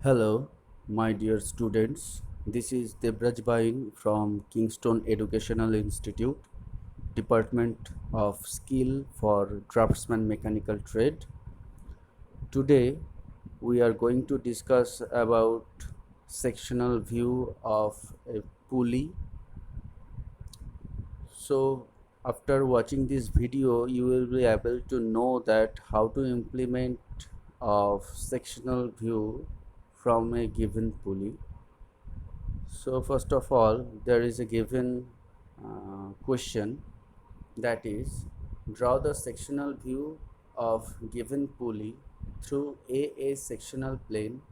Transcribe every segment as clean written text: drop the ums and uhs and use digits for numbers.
Hello, my dear students. This is Debraj Bain from Kingston Educational Institute, Department of Skill for Draftsman Mechanical Trade. Today, we are going to discuss about sectional view of a pulley. So, after watching this video, you will be able to know that how to implement of sectional view from a given pulley. So first of all, there is a given question, that is, draw the sectional view of given pulley through a sectional plane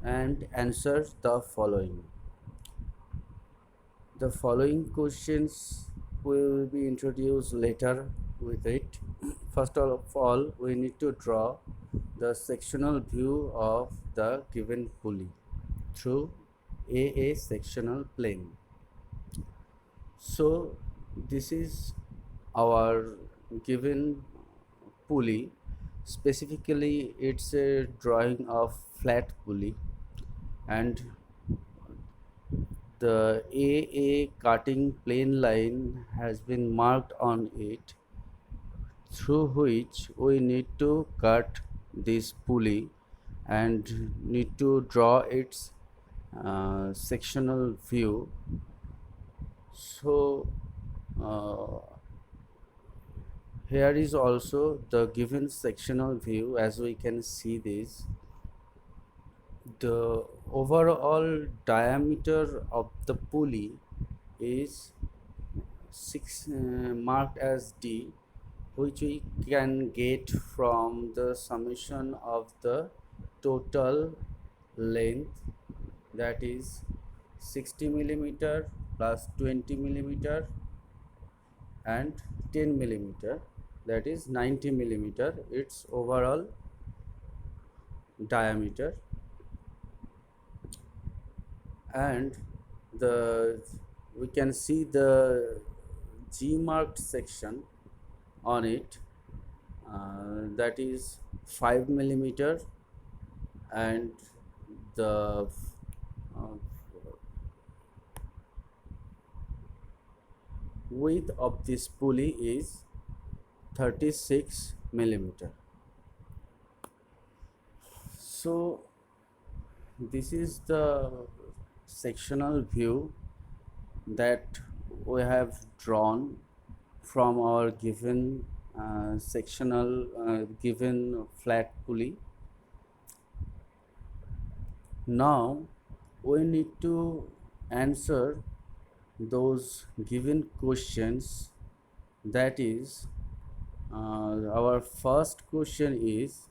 and answer the following. The following questions will be introduced later with it. First of all, we need to draw the sectional view of the given pulley through a sectional plane. So this is our given pulley. Specifically, it's a drawing of flat pulley, and the AA cutting plane line has been marked on it, through which we need to cut this pulley and need to draw its sectional view. So uh, here is also the given sectional view. As we can see this, the overall diameter of the pulley is 6 marked as D, which we can get from the summation of the total length, that is 60 millimeter plus 20 millimeter and 10 millimeter, that is 90 millimeter, its overall diameter. And the we can see the G marked section on it, that is 5 millimeter, and the uh, width of this pulley is 36 millimeter. So this is the sectional view that we have drawn from our given given flat pulley. Now we need to answer those given questions. That is, our first question is,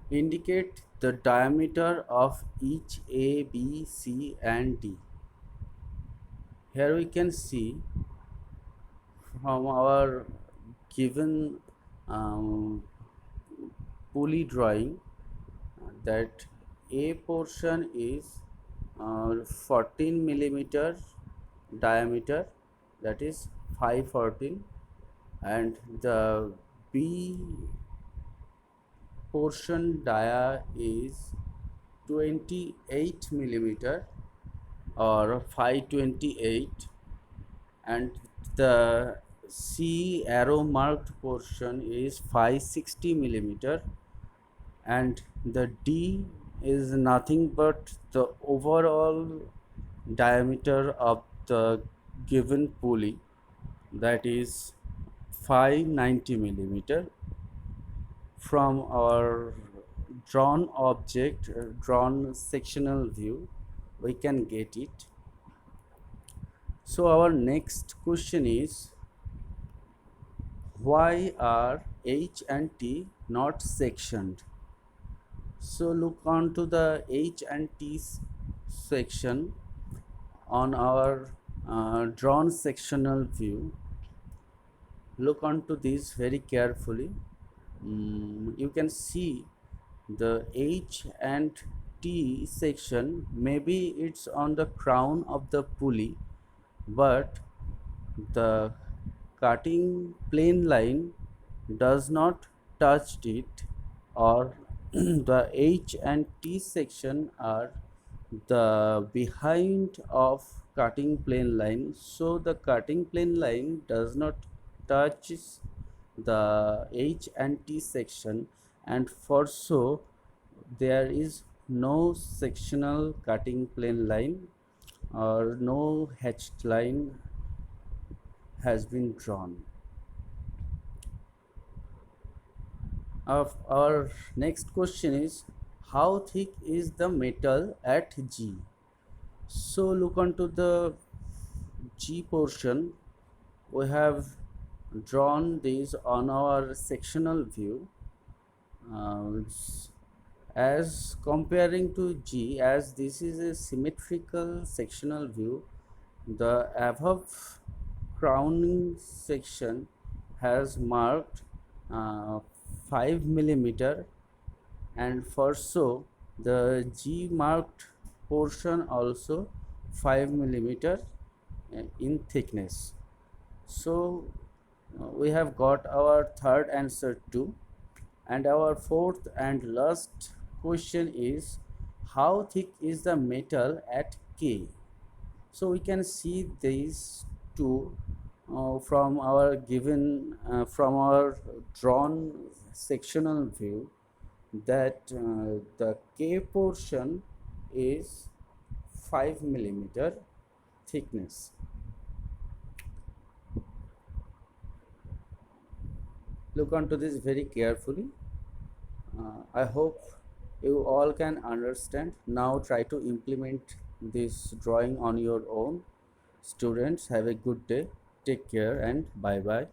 indicate the diameter of each A, B, C and D. Here we can see from our given um, pulley drawing that A portion is 14 millimeter diameter, that is 514, and the B portion dia is 28 millimeter or 528, and the C arrow marked portion is 560 millimeter, and the D is nothing but the overall diameter of the given pulley, that is 590 millimeter. From our drawn object, drawn sectional view, we can get it. So our next question is, why are H and T not sectioned? So look on to the H and T section on our drawn sectional view. Look onto this very carefully. You can see the H and T section, maybe it's on the crown of the pulley, but the cutting plane line does not touch it, or the H and T section are the behind of cutting plane line, so the cutting plane line does not touch the H and T section, and for so there is no sectional cutting plane line or no hatched line has been drawn. Our next question is, how thick is the metal at G? So look onto the G portion. We have drawn this on our sectional view. As comparing to G, as this is a symmetrical sectional view, the above crowning section has marked uh, 5 millimeter, and for so the G marked portion also 5 millimeter in thickness. So we have got our third answer too, and our fourth and last question is, how thick is the metal at K? So we can see these two from our drawn sectional view, that the K portion is 5 millimeter thickness. Look onto this very carefully. I hope you all can understand. Now try to implement this drawing on your own. Students, have a good day. Take care and bye bye.